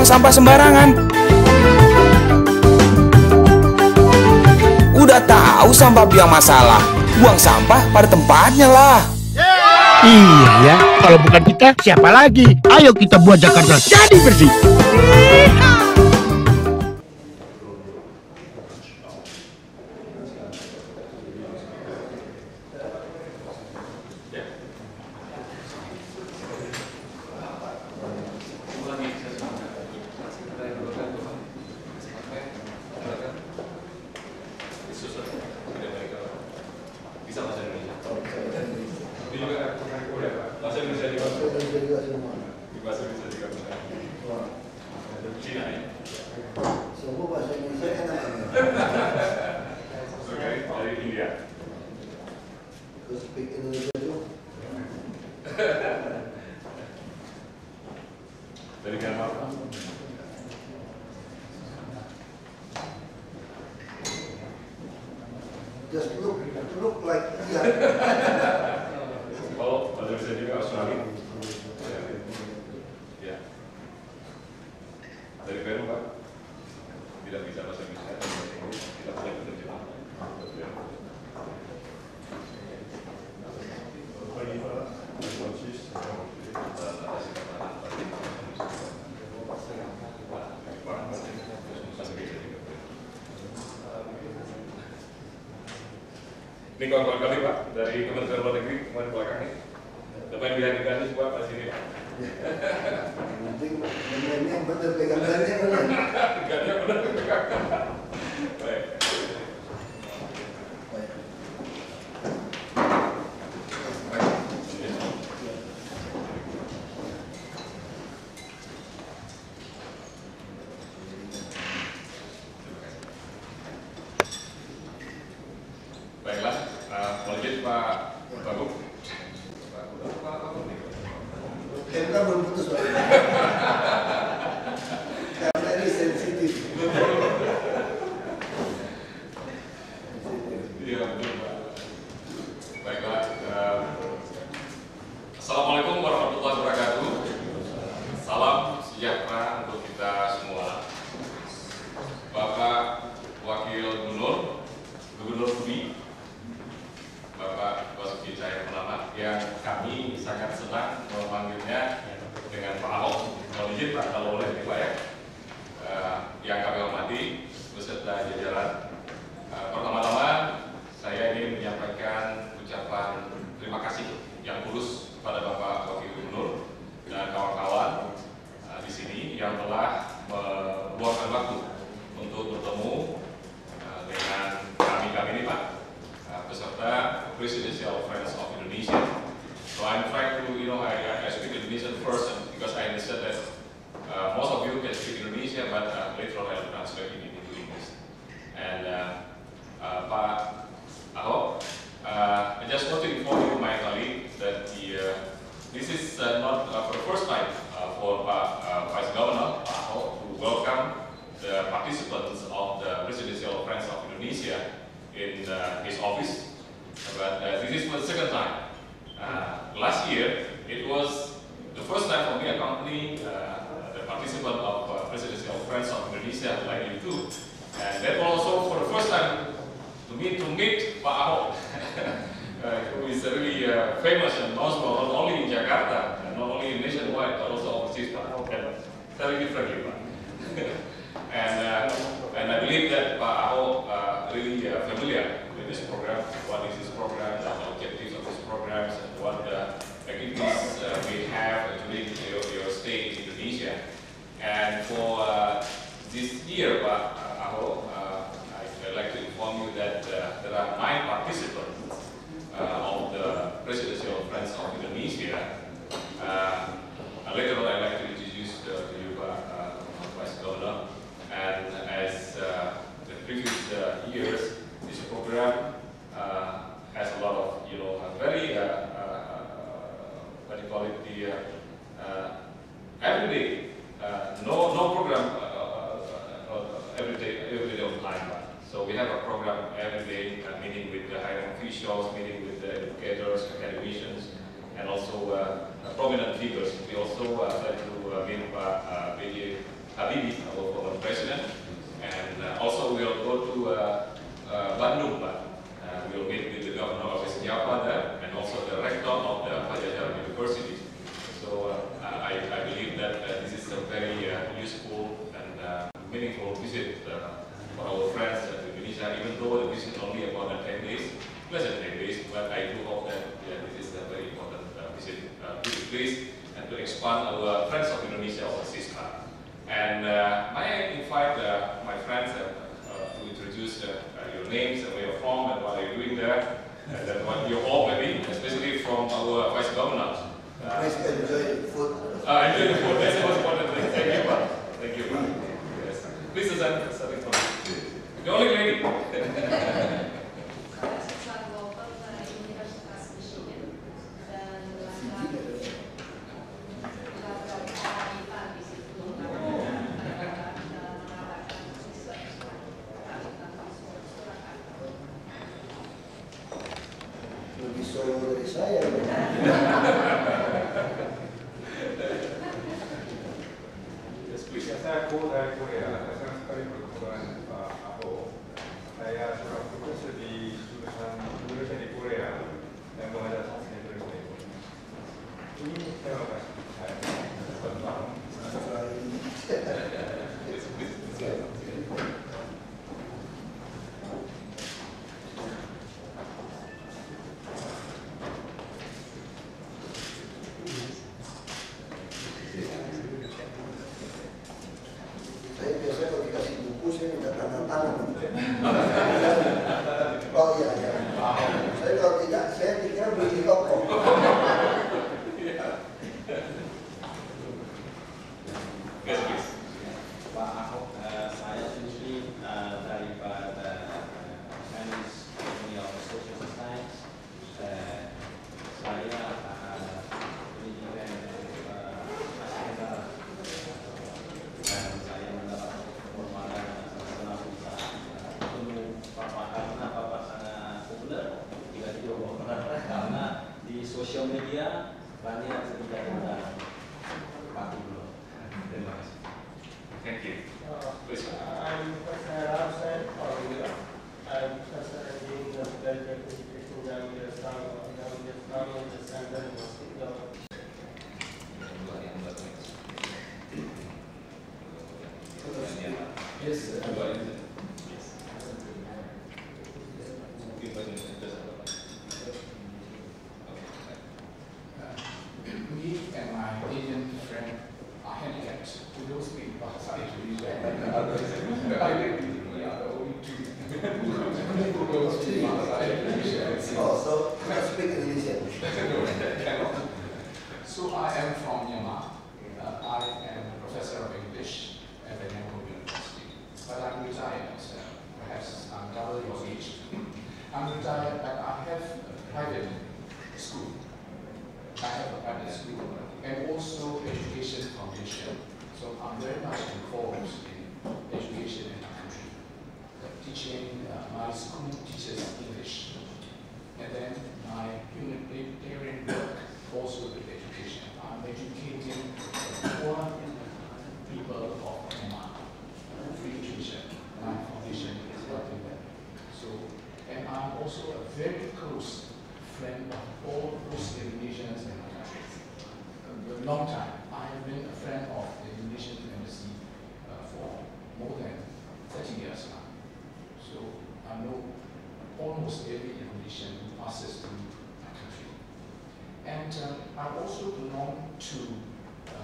sampah sembarangan. Udah tahu sampah biang masalah, buang sampah pada tempatnya lah. Iya ya, kalau bukan kita, siapa lagi? Ayo kita buat Jakarta jadi bersih. Just look like Oh, bahasa Indonesia juga Australia. Ya. Dari Peru, Pak. Tidak bisa bahasa Indonesia, tidak boleh terjemah. Ini kawan-kawan kami Pak, dari Kementerian Luar Negeri, kemarin belakang ini. Depan dihadirkan ini semua Pak sini Pak. penting yang benar pegang gannya benar. Gannya benar pegang. Baik. Baiklah, mohon izin Pak Bagum. MK belum putus Pak. Karena ini sensitif. Iya betul Pak. Baiklah, Assalamualaikum warahmatullahi wabarakatuh. Salam sejahtera untuk kita semua. Bapak Wakil Gubernur, Gubernur Budi, Bapak Basuki Cahayapurnama, yang kami sangat senang memanggilnya dengan Pak Ahok. Mohon izin Pak, kalau boleh nih Pak ya. Yang kami hormati beserta jajaran. Pertama-tama saya ingin menyampaikan ucapan terima kasih yang tulus kepada Bapak Wakil Gubernur dan kawan-kawan di sini yang telah meluangkan waktu untuk bertemu dengan kami ini Pak, beserta Presidential Friends of Indonesia. So I'm trying to, I speak Indonesian first because I understand that most of you can speak Indonesia, but later on I'll translate it into English. And Pak Ahok, I just want to inform you, my colleague, that this is not for the first time for Pak Vice Governor Pak Ahok to welcome the participants of the Presidential Friends of Indonesia in his office, but this is for the second time. Last year, it was the first time for me accompanying the participant of Presidential Friends of Indonesia like you too, and that was also for the first time to meet Pak Ahok, who is really famous and known not only in Jakarta, and not only nationwide, but also overseas. Pak Ahok can tell you differently, Pak. And I believe that Pak Ahok really familiar with this program, what is this program, the objectives of this program, and what activities we have during your stay in Indonesia. And for this year, Pak Ahok, I'd like to inform you that there are 9 participants of the Presidential Friends of Indonesia. Later on, I'd like to introduce to you, Vice Governor. And as the previous years, this program has a lot of, very, what do you call it, everyday, no program everyday online. So we have a program every day, meeting with the higher officials, meeting with the educators, academicians, and also prominent figures. We also like to meet B.J. Habibie, our former president, and also we'll go to Bandung, we'll meet with the governor of Java there, and also the rector of the Pajajaran University. So I believe that this is a very useful and meaningful visit for our friends to Indonesia, even though the visit only about 10 days, less than 10 days, but I do hope that this is a very important visit to the place and to expand our friends of Indonesia overseas. And may I invite my friends to introduce your names and where you're from and what you're doing there, and then what you hope maybe, especially from our Vice Governor. Please enjoy the food. Enjoy the food, that's the most important thing. Thank you, Pak. Thank you, Pak. Yes. Please, Susan, starting from you. The only lady. Lebih solo dari saya. Yes, please. Ya, saya Ko dari Korea. Saya senang sekali bertemu dengan Pak Aho. Saya seorang profesor di jurusan Indonesia di Korea yang mengajar sastra Indonesia. Ini terima kasih. Saya bertemu. Yes, please. Saya biasanya kalau dikasih buku saya minta tanda tangan. Oh iya ya. Saya kalau tidak, saya dikira beli di toko. Yes, please. Pak Ahok, saya sendiri daripada Chinese Academy of Social Science. Saya pendidikan asal dan saya mendapat penghormatan internasional penuh karena Bapak sangat populer karena di sosial media banyak berita-berita Pak Gubernur. Terima kasih. Thank you. Please. I'm Professor Ramsay, I'm Professor in the Belgian Education down in the Center of Hospital. Yes, Me and my Asian friend are handicapped. We don't speak Bahasa Indonesia. I think we are the only two who don't speak Bahasa Indonesia. Oh, so I speak Indonesian. So I am from Myanmar. I am a professor of English at the Yangon University. But I'm retired, so perhaps I'm double your age. I'm retired, but I have a private school. I have a private school and also education foundation. So I'm very much involved in education in the country. Teaching, my school teaches English. And then my humanitarian work also with education. I'm educating poor people of Myanmar. Free education. My foundation is helping them. So, and I'm also a very close friend of all those Indonesians in the country. A long time. I have been a friend of the Indonesian embassy for more than 30 years now. So I know almost every Indonesian who passes through my country. And I also belong to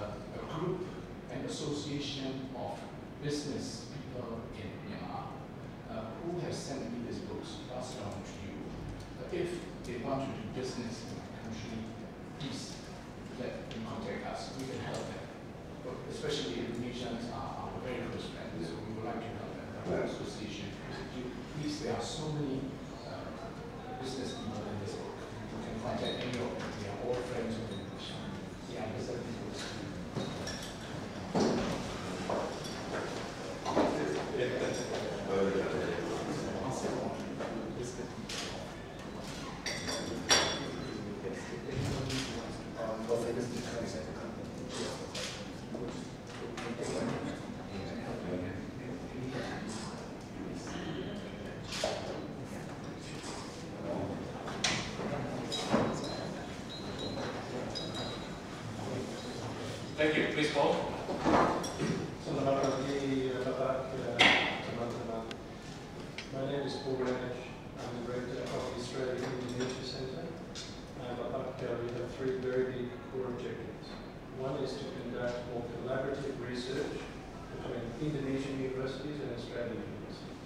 a group, an association of business people in Myanmar who have sent me these books, passed on to you. If they want to do business in my country, please let them contact us. We can help them. But especially Indonesians are our very close friends, so we would like to help them. The whole association, please, there are so many business people in this book. You can contact any of them. They are all friends of Indonesia. Yeah, these are people. Thank you. Please, Paul. Selamat pagi, Bapak, teman-teman. My name is Paul Greenwich. I'm the director of the Australia Indonesia Centre. Bapak, we have three very big core objectives. One is to conduct more collaborative research between Indonesian universities and Australian universities.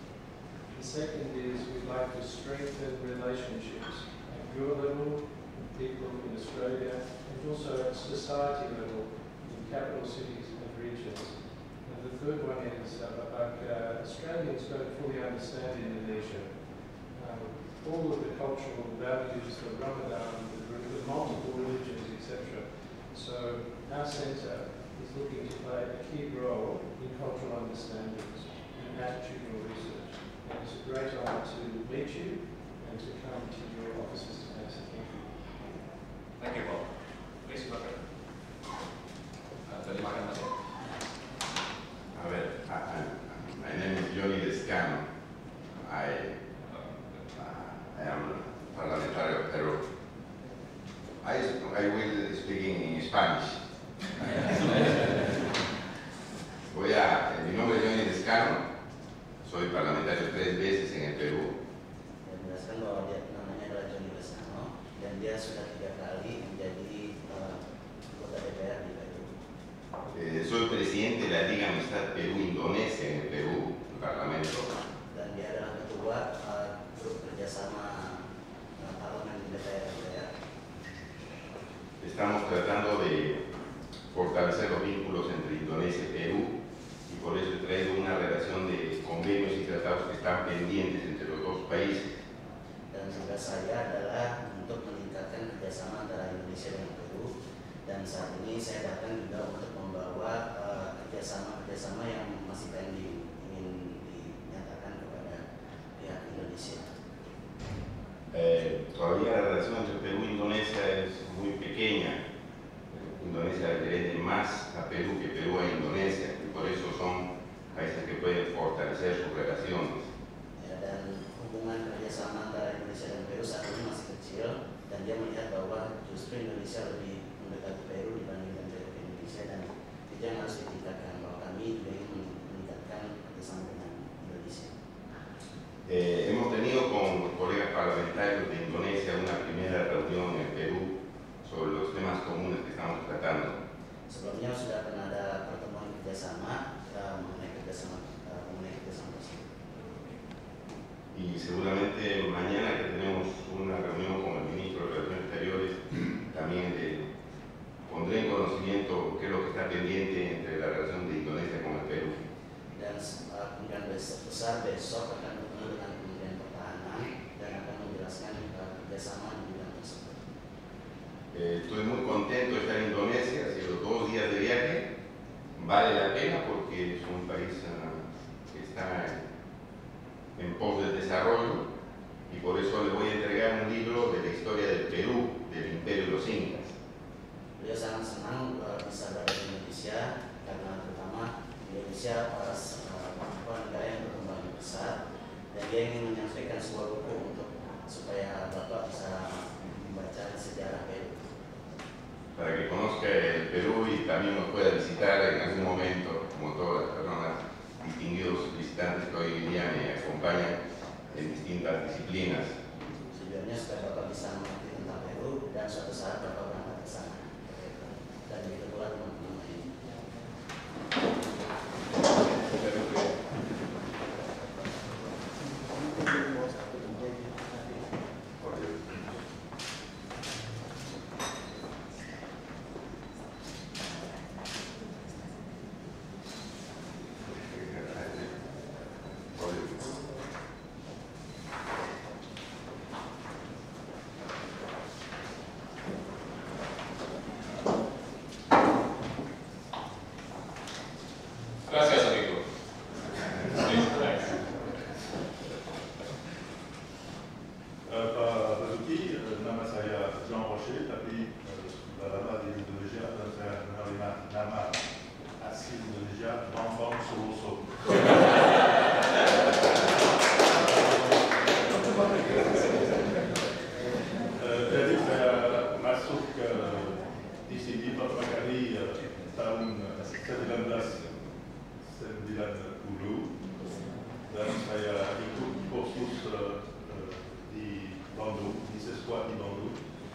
The second is we'd like to strengthen relationships at your level, with people in Australia, and also at society level in capital cities and regions. And the third one is Australians don't fully understand Indonesia. All of the cultural values, the Ramadan, the multiple religions, etc. So our centre is looking to play a key role in cultural understandings and attitudinal research. And it's a great honour to meet you and to come to your offices today. So thank you. Thank you, Paul. Please, Bapak. Terima kasih. My name is Johnny Descano. I am parliamentary of Peru. I will speak in Spanish. Mi nombre es Johnny Descano. Soy parlamentario 3 veces en el Perú. Menjelaskan bahwa dia namanya adalah Johnny Descano dan dia sudah 3 kali menjadi anggota DPR di Peru. Soy presidente de la Liga Amistad Perú-Indonesia en el Perú, el Parlamento. Dan dia adalah ketua grup kerjasama parlemen di DPR. Estamos tratando de fortalecer los vínculos entre Indonesia y Perú y por eso he traído una relación de convenios y tratados que están pendientes entre los dos países. Dan tugas saya adalah untuk meningkatkan kerjasama antara Indonesia dan Peru. Dan saat ini saya datang juga untuk membawa kerjasama yang masih pending ingin dinyatakan kepada pihak Indonesia. Todavía la relación entre Perú e Indonesia es muy pequeña. Indonesia depende más a Perú que Perú a Indonesia y por eso son países que pueden fortalecer sus relaciones. Dan hubungan kerjasama antara Indonesia dan Peru saat ini masih kecil dan dia melihat bahwa justru Indonesia lebih mendekati Peru dibandingkan Peru ke Indonesia dan itu yang harus ditingkatkan bahwa kami juga ingin meningkatkan kerjasama dengan Indonesia. Hemos tenido con colegas parlamentarios de Indonesia una primera reunión en Perú sobre los temas comunes que estamos tratando. Sebelumnya sudah pernah ada pertemuan kerjasama mengenai kerjasama tersebut. Y seguramente mañana que tenemos una reunión con el ministro de Relaciones Exteriores también pondré en conocimiento qué es lo que está pendiente entre la relación de Indonesia con el Perú. Dan kemudian besok akan bertemu dengan Kementerian Pertahanan dan akan menjelaskan kerjasama di bidang tersebut. Estoy muy contento de estar en Indonesia, así los 2 días de viaje vale la pena porque es un país que está en pos del desarrollo y por eso le voy a entregar un libro de la historia del Perú, del Imperio de los Incas. Beliau sangat senang bisa berada di Indonesia karena terutama Indonesia negara yang berkembang besar dan dia ingin menyampaikan sebuah buku supaya Bapak bisa membaca sejarah Peru. Para que conozca el Perú y también nos pueda visitar en algún momento, como todas las personas distinguidos visitantes que hoy en día me acompañan en distintas disciplinas. Tujuannya supaya Bapak bisa mengerti tentang Peru dan suatu saat Bapak berangkat ke sana. Dan begitu pula teman-teman lain.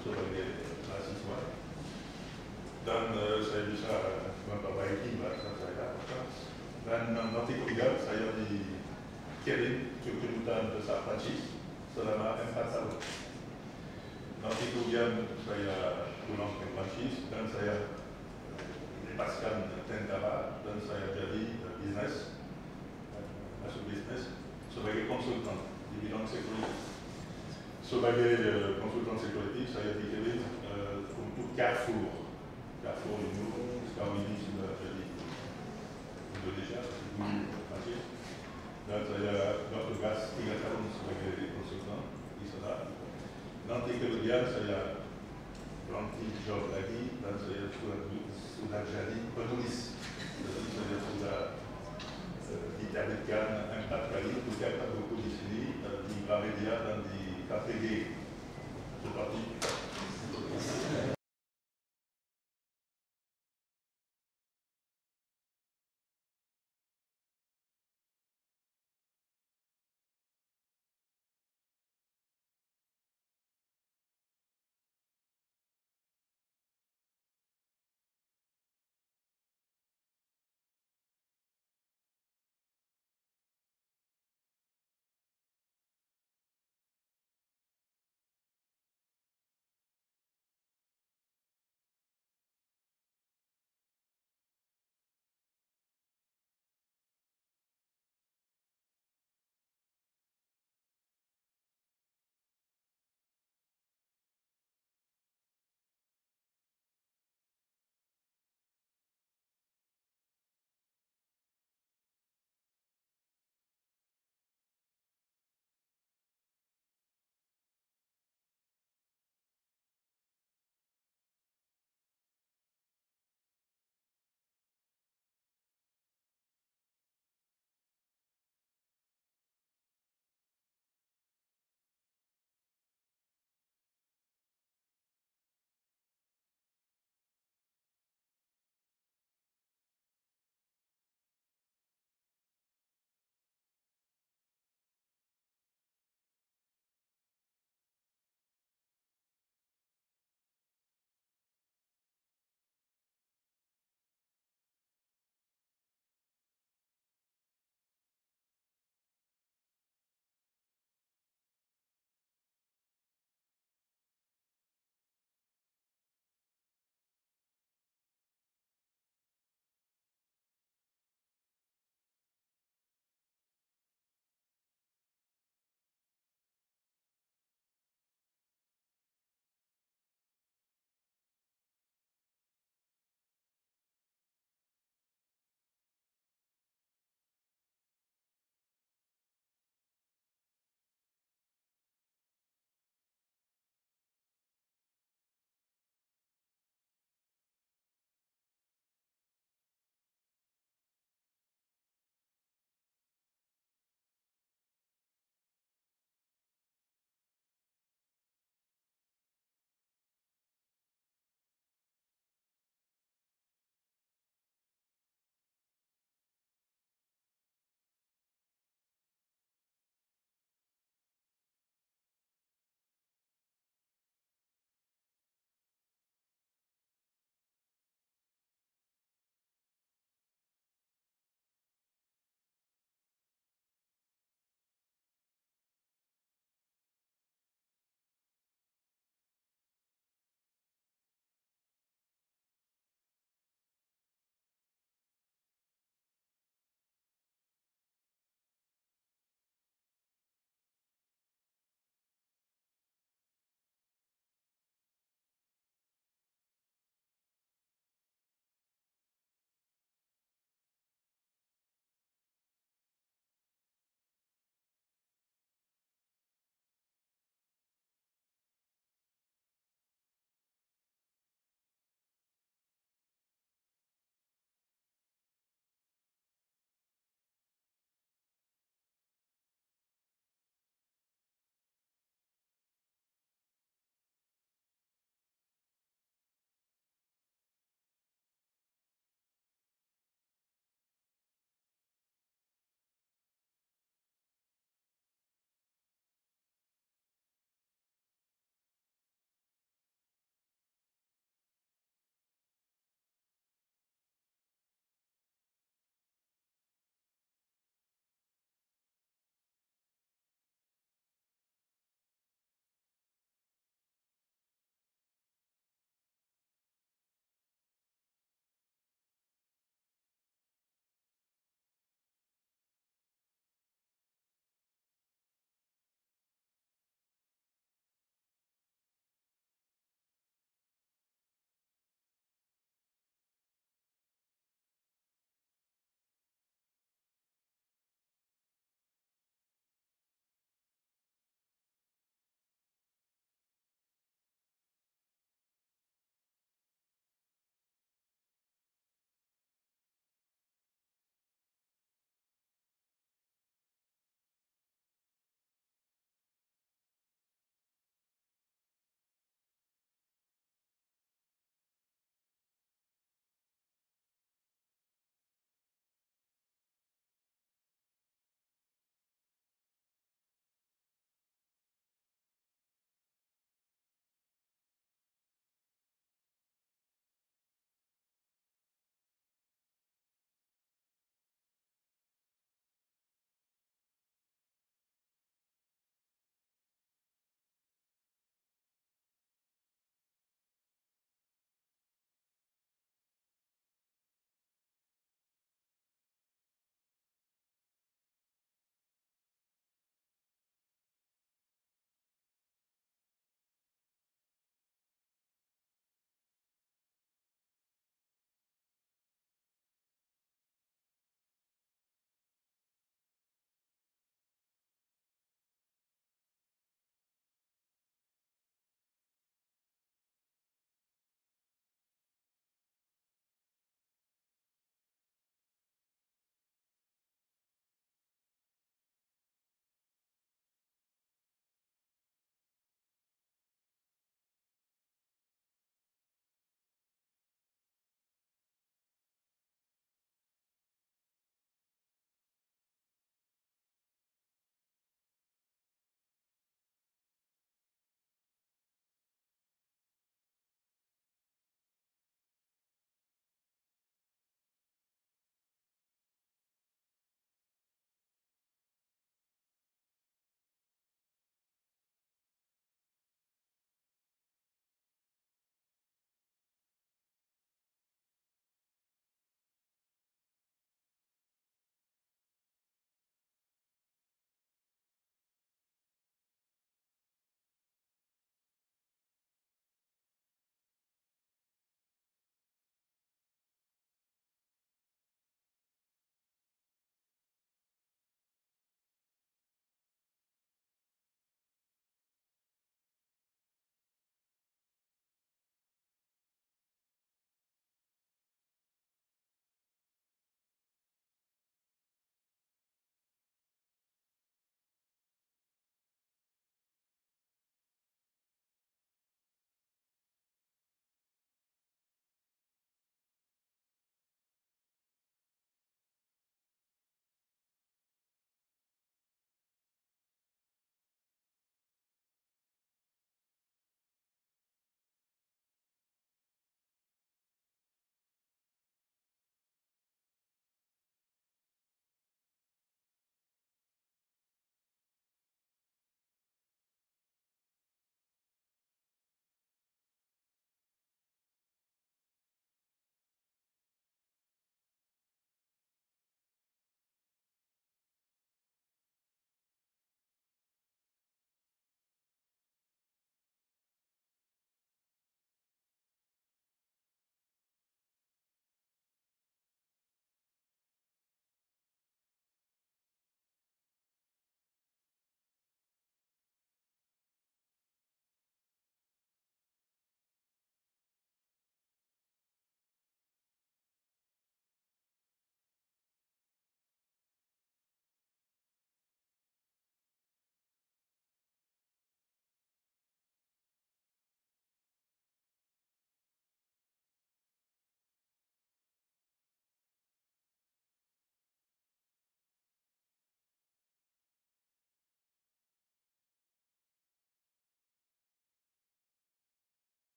sebagai mahasiswa. Dan saya bisa memperbaiki bahasa saya. Dan nanti kemudian saya dikirim ke Kedutaan Besar Prancis selama 4 tahun. Nanti kemudian saya pulang ke Prancis dan saya lepaskan tentara dan saya jadi masuk bisnis sebagai konsultan di bidang security. Sebagai konsultan security saya dikirim untuk Carrefour. Carrefour itu sekarang ini sudah jadi Indonesia, Prancis. Dan saya bertugas 3 tahun sebagai konsultan di sana. Nanti kemudian saya berhenti job lagi dan saya sudah jadi penulis. Jadi saya sudah diterbitkan 4 kali untuk cetak buku di sini, di Gramedia dan di KPG. Seperti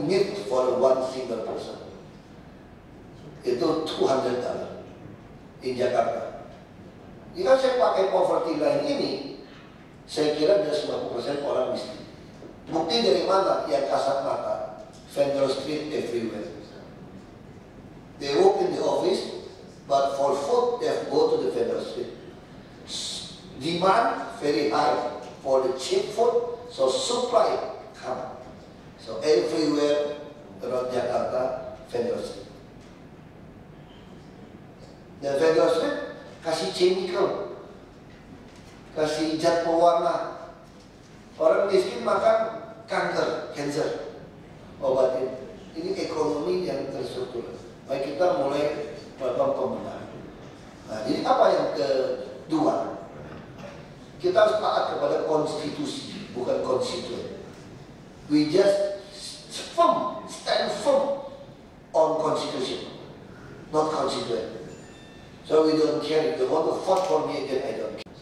meet for one single person. Itu $200 di Jakarta. Jika saya pakai poverty line ini, saya kira ada 90% orang miskin. Bukti dari mana? Yang kasat mata. Vendor street everywhere. They work in the office, but for food they have to go to the vendor street. Demand very high for the cheap food, so supply come. So everywhere around Jakarta, vendor street. Dan vendor street kasih chemical, kasih zat pewarna. Orang miskin makan cancer, obatin. Ini ekonomi yang terstruktur. Baik, kita mulai melakukan pembenahan. Nah, jadi apa yang kedua? Kita harus taat kepada konstitusi, bukan konstituen. We just stand firm on constitution, not constituent. So we don't care if they want to vote for me again, I don't care.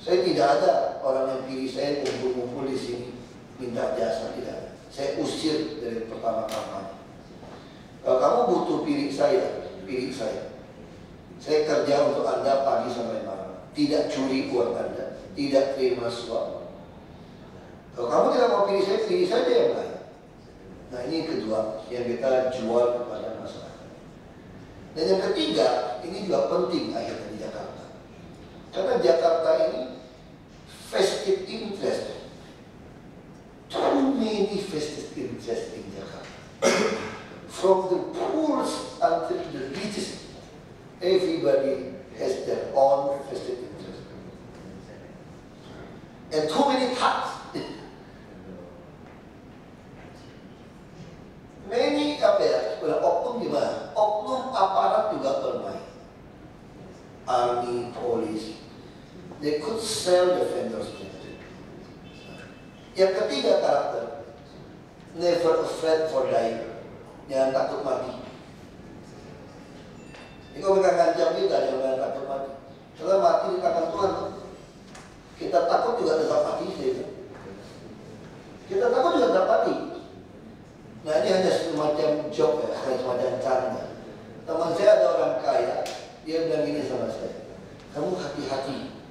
Saya tidak ada orang yang pilih saya ngumpul-ngumpul di sini minta jasa, tidak ada. Saya usir dari pertama kampanye. Kalau kamu butuh pilih saya, pilih saya. Saya kerja untuk Anda pagi sampai malam, tidak curi uang Anda, tidak terima suap. Kalau kamu tidak mau pilih saya, pilih saja yang lain. Nah, ini kedua yang kita jual kepada masyarakat. Dan yang ketiga, ini juga penting akhirnya di Jakarta. Karena Jakarta ini vested interest. Too many vested interest in Jakarta. From the poorest until the richest, everybody has their own vested interest. And too many tax. Many oknum gimana? Oknum aparat juga bermain. Army, police, they could sell the vendors. Yang ketiga karakter, never afraid for dying. Jangan takut mati. Ini kalau mereka ngancam kita, jangan takut mati. Kalau mati di tangan Tuhan, kita takut juga tetap mati. Kita takut juga tetap mati. Nah, ini hanya semacam joke ya, semacam canda. Teman saya ada orang kaya, dia bilang gini sama saya, kamu hati-hati,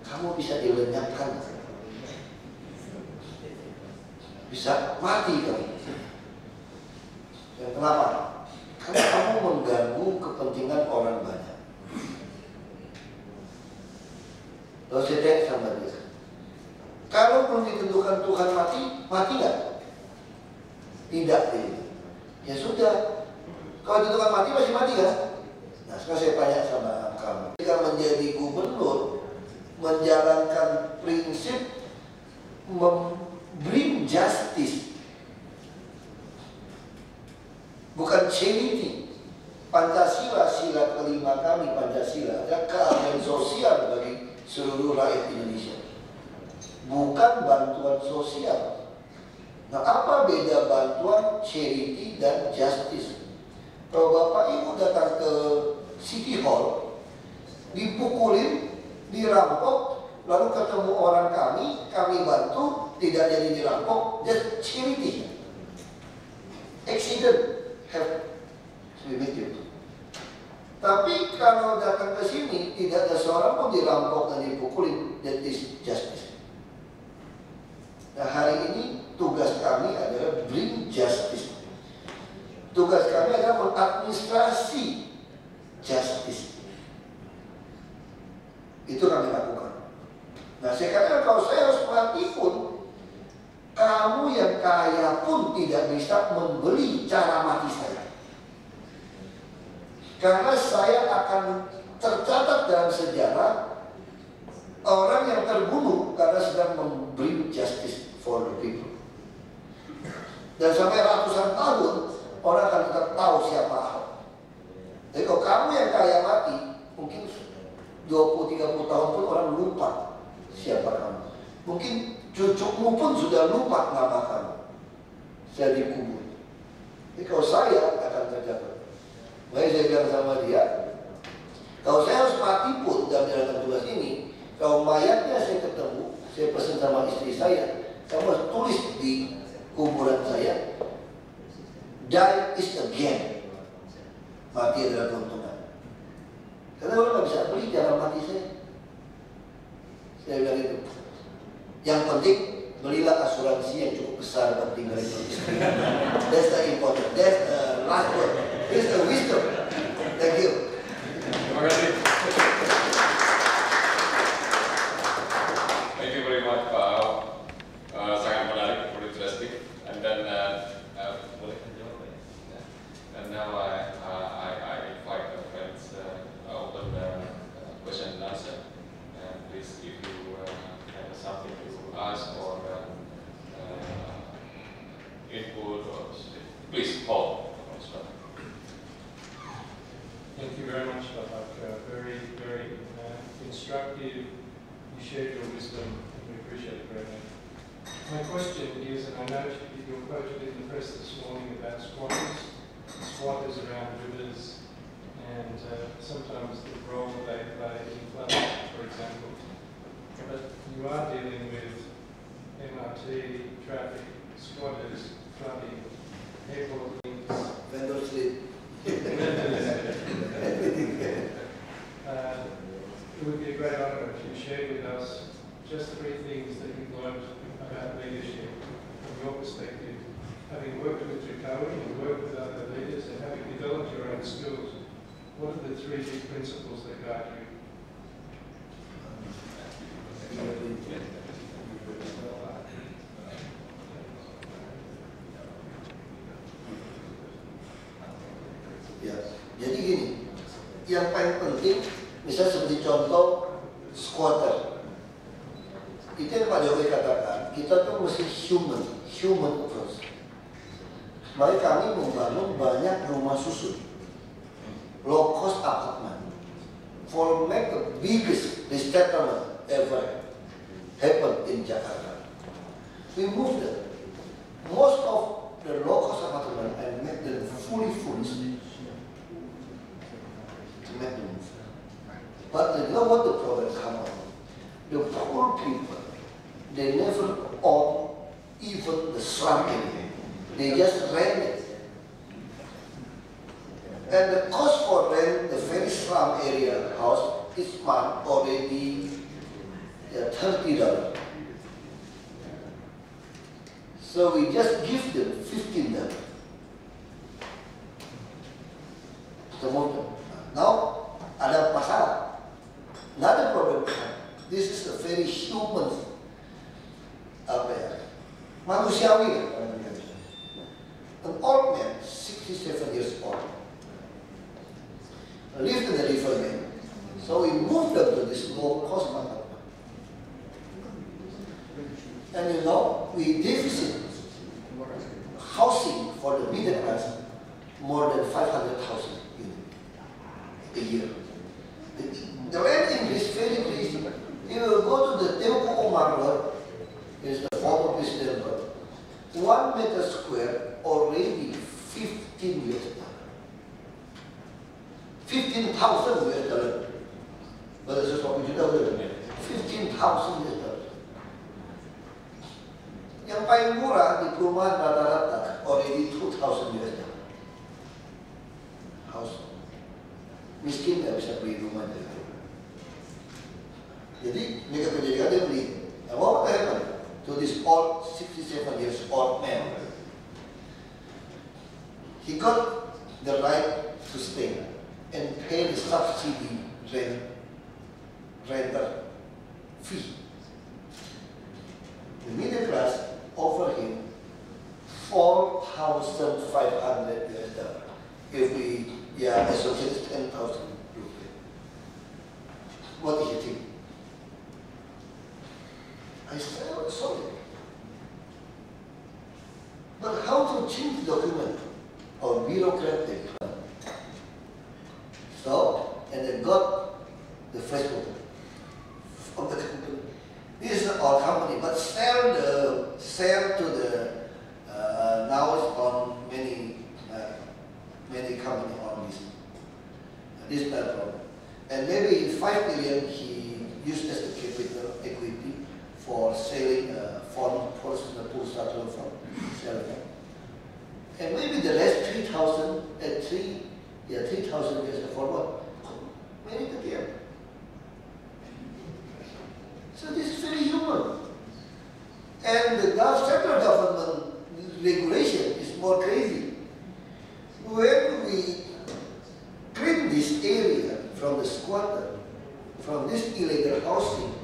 kamu bisa dilenyapkan, bisa mati kamu. Dan kenapa? Karena kamu mengganggu kepentingan orang banyak. Lalu saya tanya sama dia, kalau belum ditentukan Tuhan mati, mati nggak? Tidak, ya sudah. Kalau ditentukan mati, masih mati kan? Nah, sekarang saya tanya sama kamu, jika menjadi gubernur, menjalankan prinsip bring justice, bukan charity. Pancasila, sila kelima kami Pancasila, ada keadilan sosial bagi seluruh rakyat Indonesia, bukan bantuan sosial. Nah, apa beda bantuan, charity, dan justice? Kalau Bapak Ibu datang ke City Hall, dipukulin, dirampok, lalu ketemu orang kami bantu, tidak jadi dirampok, just charity. Accident have limited. Tapi kalau datang ke sini, tidak ada seorang pun dirampok dan dipukulin, that is justice. Nah, hari ini tugas kami adalah bring justice. Tugas kami adalah mengadministrasi justice. Itu kami lakukan. Nah, saya katakan kalau saya harus mati pun, kamu yang kaya pun tidak bisa membeli cara mati saya. Karena saya akan tercatat dalam sejarah orang yang terbunuh karena sedang memberi justice for the people. Dan sampai ratusan tahun orang akan tetap tahu siapa Ahok. Jadi kalau kamu yang kaya mati, mungkin 20-30 tahun pun orang lupa siapa kamu. Mungkin cucumu pun sudah lupa nama kamu. Saya dikubur. Jadi kalau saya akan tercatat. Makanya saya bilang sama dia, kalau saya harus mati pun dalam menjalankan tugas ini, kalau mayatnya saya ketemu, saya pesan sama istri saya, kamu harus tulis di kuburan saya, die is a gain. Mati adalah keuntungan. Karena orang nggak bisa beli dalam mati saya. Saya bilang itu. Yang penting belilah asuransi yang cukup besar buat tinggal di Indonesia. That's the important. That's the last word. It's the wisdom. Thank you. Terima kasih. Thank you very much, Pak Ahok. Sangat menarik, very interesting. And then, boleh jawab ya? And now I invite the friends open the question and answer. And please, if you have something to ask or input, or please call. Thank you very much, Bapak. Very, very instructive. You shared your wisdom, and we appreciate it very much. My question is, and I noticed that you were quoted in the press this morning about squatters around rivers, and sometimes the role they play in flooding, for example. But you are dealing with MRT, traffic, squatters, flooding, airport links. Vendor sleep. It would be a great honour if you shared with us just 3 things that you've learned about leadership from your perspective, having worked with Jacoby and worked with other leaders and having developed your own skills. What are the 3 big principles that guide you? Ya, jadi gini, yang paling penting, misalnya seperti contoh squatter. Itu yang Pak Jokowi katakan, kita tuh mesti human approach. Makanya kami membangun banyak rumah susun, low cost apartment, for make the biggest resettlement ever happen in Jakarta. We moved them. Most of the low cost apartment and make them fully furnished. But you know what the problem come on? The poor people, they never own even the slum area. They just rent it. And the cost for rent the very slum area house each month already $30. So we just give them $15. Now, ada masalah. Another problem. This is a very human, manusiawi. An old man, 67 years old, lived in the riverbank. So we moved them to this low-cost apartment. And you know, we deficit housing for the middle class more than 500,000 a year. The rent increase very crazy. You will go to the Teuku Umar Road, is the former president road. 1 meter square already $15. 15,000 US. Berapa sesuatu juta berapa? 15,000 US. Yang paling murah di perumahan rata-rata already 2,000 US. House. Miskin nggak bisa beli rumah dari itu. Jadi mereka menjadikan dia beli. Now what happened to this old 67 years old man? He got the right to stay and pay the subsidy rental fee. The middle class offered him $4,500 US. If we associated 10,000 rupees. What do you think? I said, oh, sorry. But how to change document or bureaucratic plan? So, and they got the Facebook of the company. This is our company, but sell to the now it's on many company on this. This is not a problem. And maybe 5 million he used as the capital equity, for selling fund, personal post-structural fund, selling. And maybe the rest 3,000 and 3,000 years for what? Many again. So this is very human. And the central government regulation is more crazy. When we clean this area from the squatter, from this illegal housing,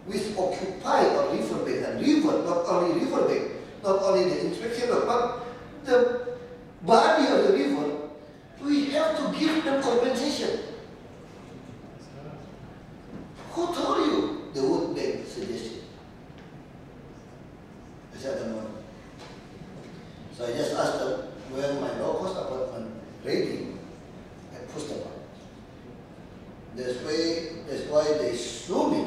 which occupy a riverbank and river, not only riverbank, not only the inspection, but the body of the river, we have to give them compensation. Who told you the World Bank suggestion? I said, I don't know. So I just asked them, when my low-cost apartment ready, I pushed them up. That's why they sue me.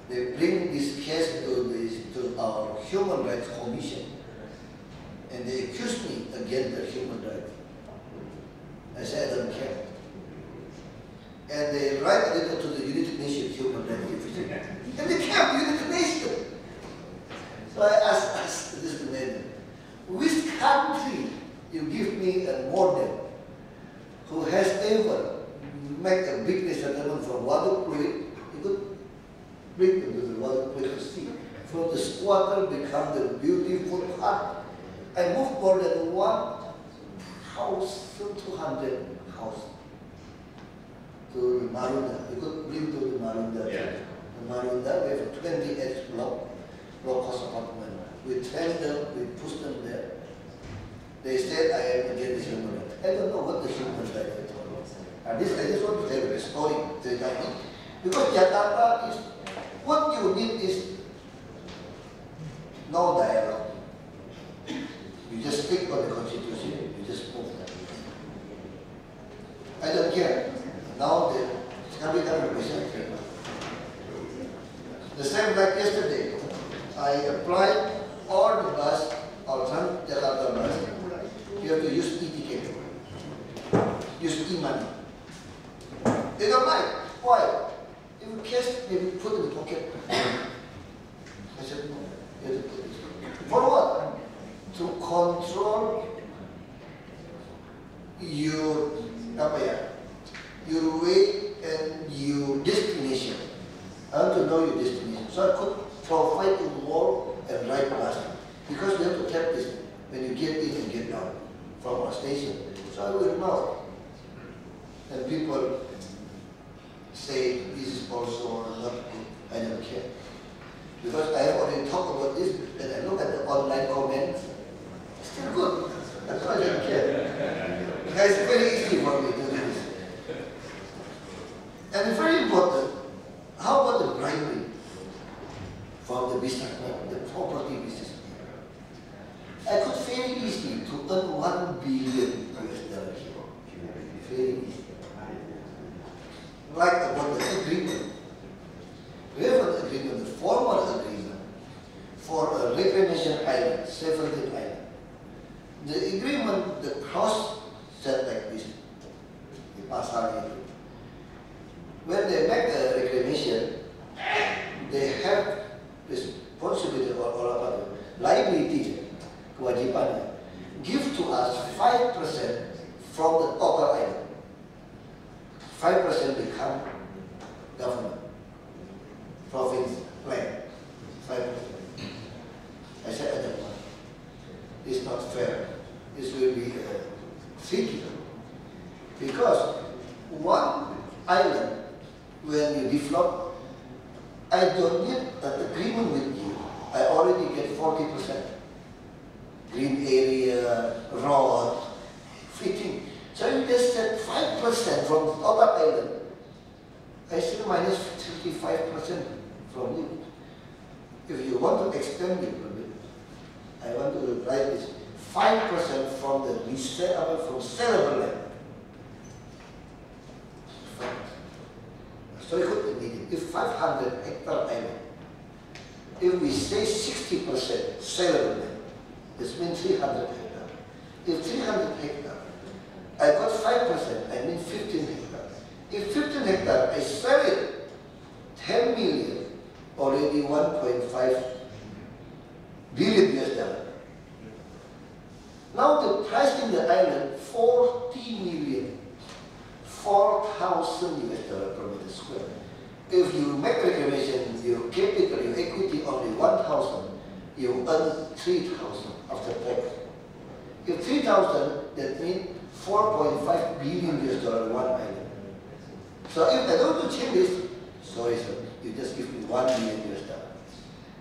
They bring this case to our Human Rights Commission. And they accuse me against the human rights. I said, I don't care. And they write a letter to the United Nations Human Rights Division. And they came, United Nations. So I asked this man, which country you give me a model who has ever made a big resettlement from Waduk, you could bring them to the Waduk to see. From the squatter become the beautiful park. I moved more than 1,200 houses to Marunda. You could bring to the Marunda. Yeah. The Marunda, we have 28 low-cost apartment. We trained them, we pushed them there. They said, I am against human rights. I don't know what the human rights is. And this, I just want to tell you a story to the guy. Because Jakarta is, what you need is no dialogue. You just speak on the constitution, you just move. I don't care. Now the capital representative. The same like yesterday. I applied all the bus, or Jakarta bus. You have to use e-ticket. Use e-money. They don't like. Why? If you cash, maybe put in the pocket. I said, no. You have to put it. For what? To control your way and your destination. I want to know your destination. So I could provide you more and right bus. Because you have to tap this when you get in and get out from our station. So I will know. And people say this is also not good. I don't care. Because I have already talked about this and I look at the online comments. It's still good. That's why I don't care. It's very easy for me to do this. And it's very important. How about the bribery from the businessman, the property businessman? I could very easily to earn $1 billion here. Very easy. Like about the agreement. We have an agreement, the formal agreement, for a reclamation island, 17 island. The agreement, the clause said like this, the pasal. When they make a reclamation, they have responsibility or liability, kewajiban, give to us 5% from the total island. 5% become government, province, land. 5%. I said, I don't want. It's not fair. This will be tricky. Because one island, when you develop, I don't need an agreement with you. I already get 40%. Green area, road, fitting. So you just said 5% from the total island. I still minus 55% from you. If you want to extend it a bit, I want to write this 5% from the resellable, from sellable land. So you could immediately, if 500 hectare island, if we say 60% sellable land, this means 300 hectare. If 300 hectare, I got 5%, I mean 15 hectare. If 15 hectare, I sell it 10 million, already 1.5 billion US dollar. Now the price in the island, 40 million, 4,000 US dollar per meter square. If you make reclamation, your capital, your equity only 1,000, you earn 3,000 after tax. If 3,000, that means 4.5 billion US dollar one island. So if I don't change this, sorry sir, you just give me 1 million US dollar.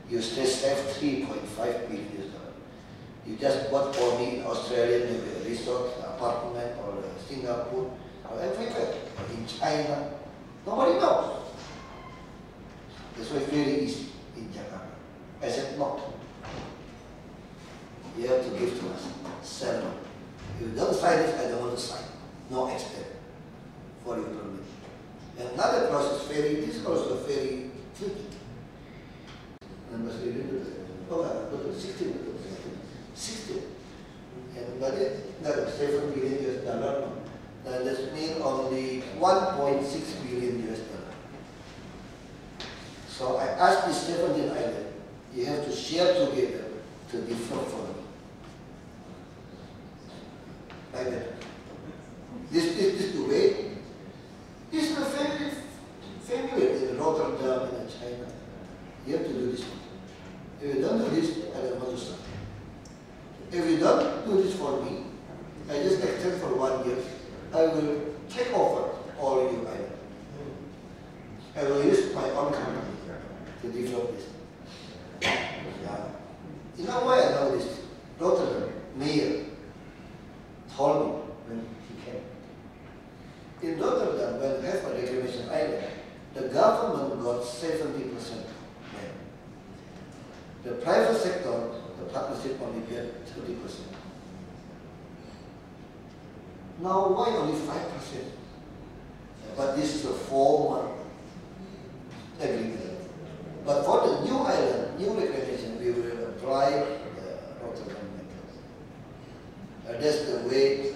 You still save 3.5 billion US dollar. You just bought for me in Australia, maybe a resort, apartment, or Singapore, or everywhere, or in China. Nobody knows. That's why it's very easy in Jakarta. I said no. You have to give to us. Sell it. If you don't sign it, I don't want to sign. No extent for your permit. And another process this is also very tricky. Number 16. And but that 7 billion US dollar. That means only 1.6 billion US dollar. So I asked this 17 island, you have to share together to develop for me. Like that. This the way. This is very familiar in Rotterdam and China. You have to do this one. If you don't do this, I don't want to start. If you don't do this for me, I just extend for 1 year. I will take over all your island. I will use my own company to develop this. Yeah. You know why I know this? Rotterdam mayor told me when he came. In Rotterdam, when we have a reclamation island, the government got 70% land. The private sector, the partnership only get 30%. Now why only 5%? But this is a formal agreement. But for the new island, new reclamation, we will apply the Rotterdam method. That's the way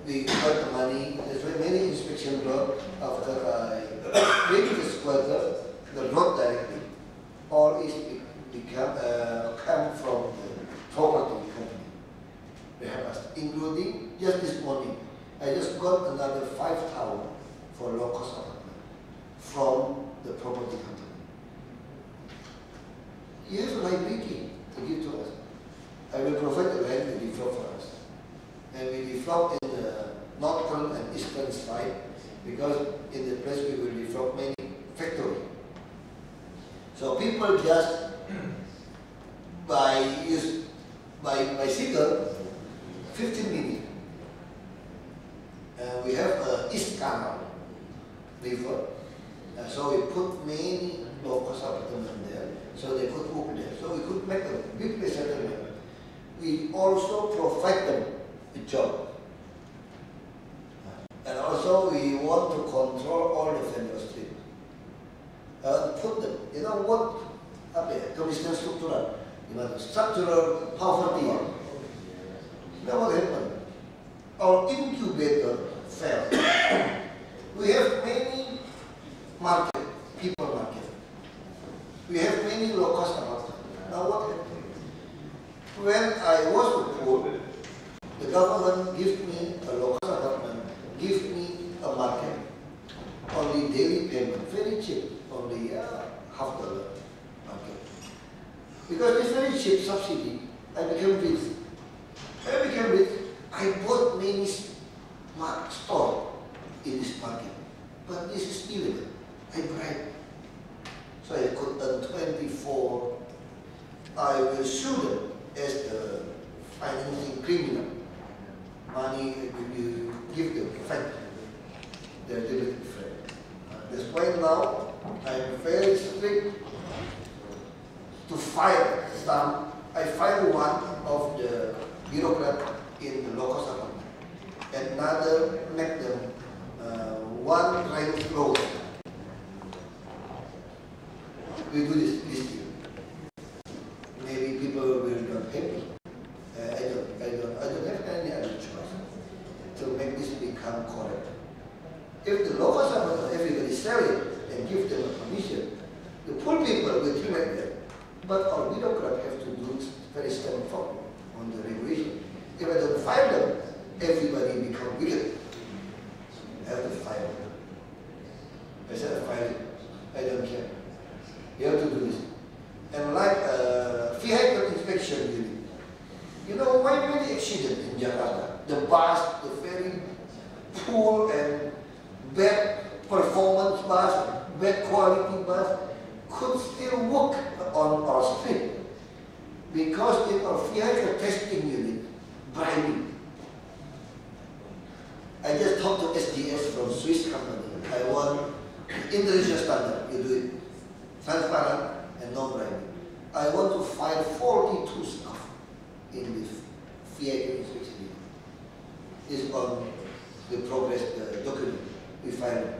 we got the money. That's why many inspection road after I read the squatter, the road directly, all is come from the property company. They have us, including just this morning, I just got another 5 towers for low-cost apartment from the property company. You have a liability to give to us. I will provide the land to develop for us. And we develop in the northern and eastern side because in the place we will develop many factories. So people just by bicycle 15 minutes. We have a East Canal river. So we put many low-cost apartments there. So they could work there. So we could make a big settlement. We also provide them a job. And also we want to control all the vendor street. Put them, you know what? Kemiskinan struktural. Structural poverty. Now what happened? Our incubator failed. We have many people market. We have many low-cost apartments. Now what happened? When I was poor, the government gave me a low-cost apartment, give me a market, only daily payment, very cheap, only $50 market. Because it's very cheap subsidy, I became rich. I bought many stores in this market, but this is illegal. I bribe. So I could earn 24. I will sue them as the financing criminal. Money you give them, fact. They're deliberately afraid. That's why now I'm very strict to fire some. I fired one of the bureaucrat in the low-cost apartment. Another make them one rank floor. We do this year. Maybe people will not happy. I don't have any other choice to make this become correct. If the low-cost apartment, everybody sell it and give them a commission, The poor people will think like that. But our bureaucrats have to do very strong form on the regulation. If I don't fire them, everybody become wicked. I have to fire them. I said I fire them. I don't care. You have to do this. And like vehicle inspection unit. You know, why many accidents in Jakarta? The bus, the very poor and bad performance bus, bad quality bus could still work on our street because in our vehicle testing unit, bribing. I just talked to SDS from Swiss company. I want international standard. You do it transparent and non-bribing. I want to file 42 staff in the vehicle inspection unit. It's on the progress document. We filed.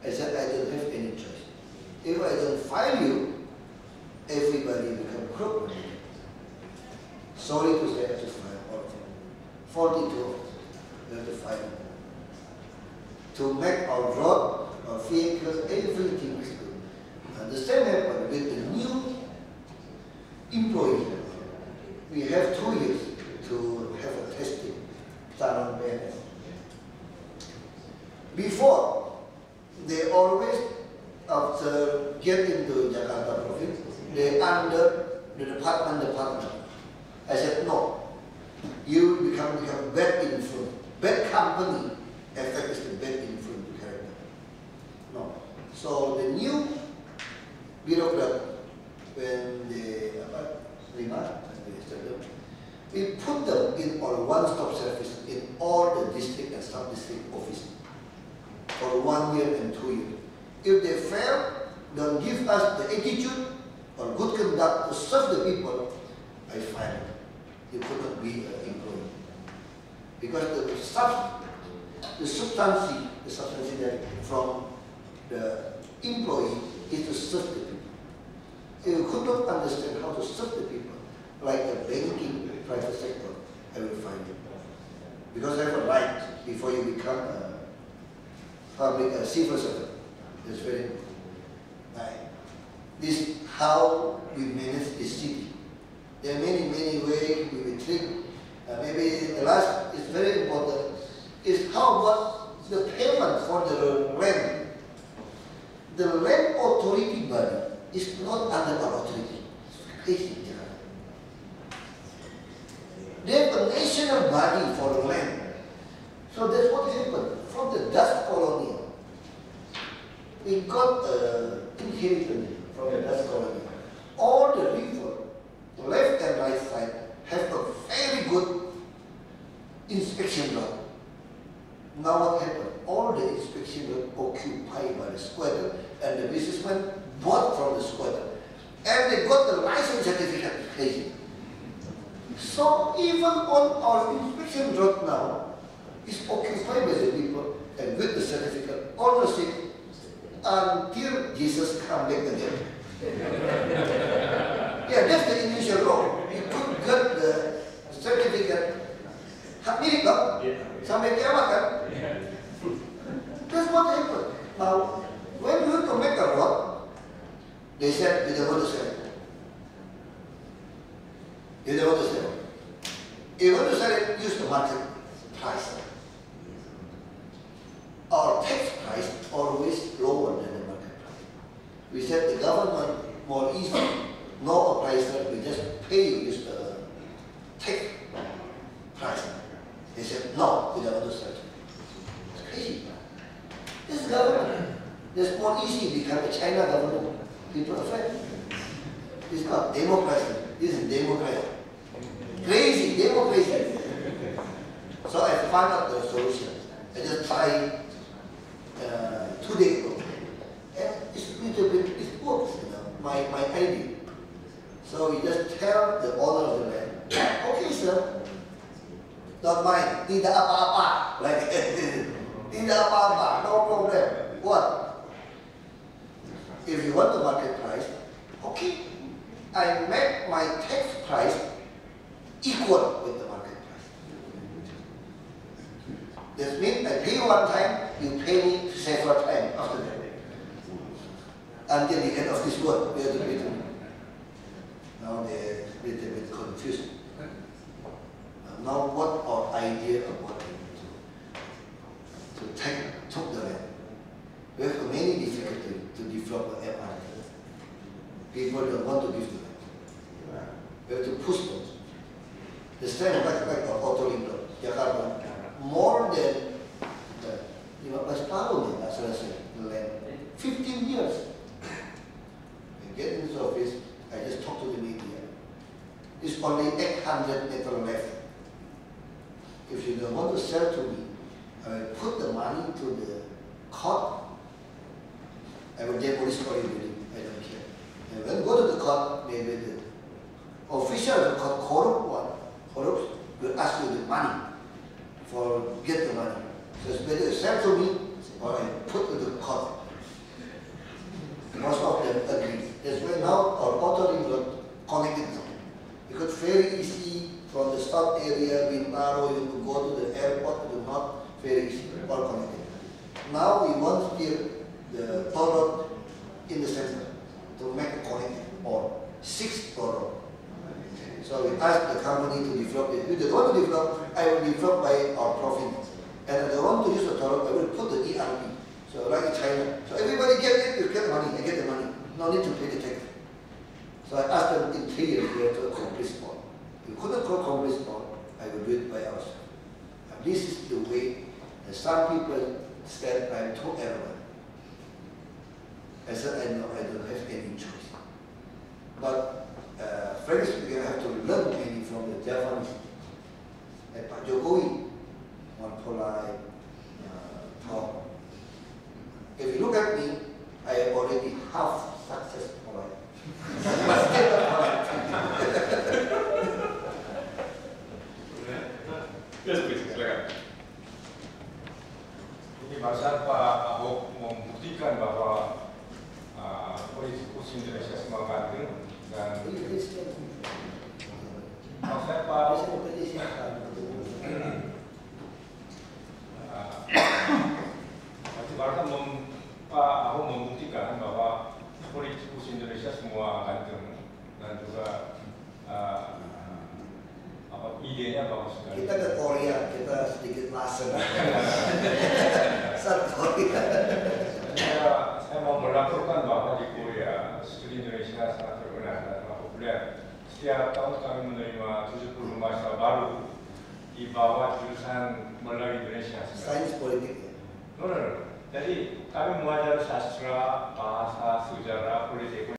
I said I don't have any choice. If I don't file you, everybody become crook. Sorry to say, I have to file all of them. 42 of us. We have to file. To make our road, our vehicles, everything is good. And the same happened with the new employee. We have 2 years to have a testing done on BNS. Before, they always, after getting to Jakarta province, they under the department. I said, no, you become bad influence. Bad company effect is the bad influence character. No. So the new bureaucrat, when they we put them in our one-stop service in all the district and sub-district office for 1 year and 2 years. If they fail, don't give us the attitude or good conduct to serve the people, I fire them. You could not be an employee. Because the substancy from the employee is to serve the people. If you could not understand how to serve the people, like the banking private sector, I will fire you. Because I have a right before you become a public civil servant. That's very important. Right. This is how we manage this city. There are many ways we will treat. Maybe the last is very important, is how about the payment for the rent. The land authority body is not under our authority. It's they have a national body for the land. So that's what happened. From the Dutch colony, we got inheritance from the Dutch colony. All the river, left and right side, have a very good inspection road. Now what happened? All the inspection road occupied by the squatter, and the businessmen bought from the squatter. And they got the license certificate. So even on our inspection road now is occupied by the people and with the certificate ownership until Jesus come back again. Yeah, that's the initial law. You could get the certificate. Hak milik dong? Sampai kiamat kan? That's what happened. Now, when you to make a road, they said, you don't want to sell it. You don't want to sell it. If you want to sell it, use the market price. Our tax price always lower than the market price. We said the government more easy, no appraiser, we just pay you use the tax price. They said, no, we don't want to sell it. It's crazy. This government, it's more easy become a China government. People are afraid. It's not democracy. This is democracy. Crazy, democracy. So I found out the solution. I just tried 2 days ago. And it's a little bit, it works, you know, my idea. So you just tell the owner of the land, okay sir, don't mind, tidak apa-apa. Like, tidak apa-apa, no problem. What? If you want the market price, okay, I make my tax price equal with the market price. That means I pay you one time, you pay me several times after that. until the end of this world. We have to be now they're a little bit confused. Now what our idea of what we need to take the land? We have many difficulties to develop the MRT. People don't want to give the land. We have to push them. The same like Auto Ring Road, Jakarta, more than 15 tahun ya, selesai the land. 15 years. We get in this office, I just talk to the media. It's only 800 meters left. If you don't want to sell to me, I will put the money to the court. I will demolish all your building. I don't care. And when you go to the court, maybe the official of the court, corrupt, will ask you the money for get the money. So it's better sell to me or I put to the court. Most of them agree. That's why now our Auto Ring Road connected. Because very easy from the south area, Bintaro, you could go to the airport to the north, very easy, all connected. Now we want still the toll road in the center to make a connected or 6 toll road. So we ask the company to develop it. If they want to develop, I will develop by our profit. And if they want to use the toll road, I will put the ERP. So like in China. So everybody get it, you get money, I get the money. No need to pay the tax. So I asked them in 3 years we have to accomplish all. If we couldn't accomplish all, I will do it by ourselves. And this is the way that some people said I'm too arrogant. I said I know I don't have any choice. But frankly speaking, I have to learn many from the Japanese. Like Pak Jokowi, one polite talk. If you look at me, I am already half success polite. But still not polite. Yes, please, silakan. Ini masa Pak Ahok membuktikan bahwa politikus Indonesia semua ganteng dan maksud Pak Pak Ahok membuktikan bahwa politikus Indonesia semua ganteng dan juga idenya bagus sekali. Kita ke Korea, kita sedikit laser. South Korea. Saya mau melaporkan bahwa di Korea, studi Indonesia sangat terkenal dan sangat populer. Setiap tahun kami menerima 70 mahasiswa baru di bawah jurusan melalui Indonesia. Sains politik. No. Jadi kami mengajar sastra, bahasa, sejarah, politik.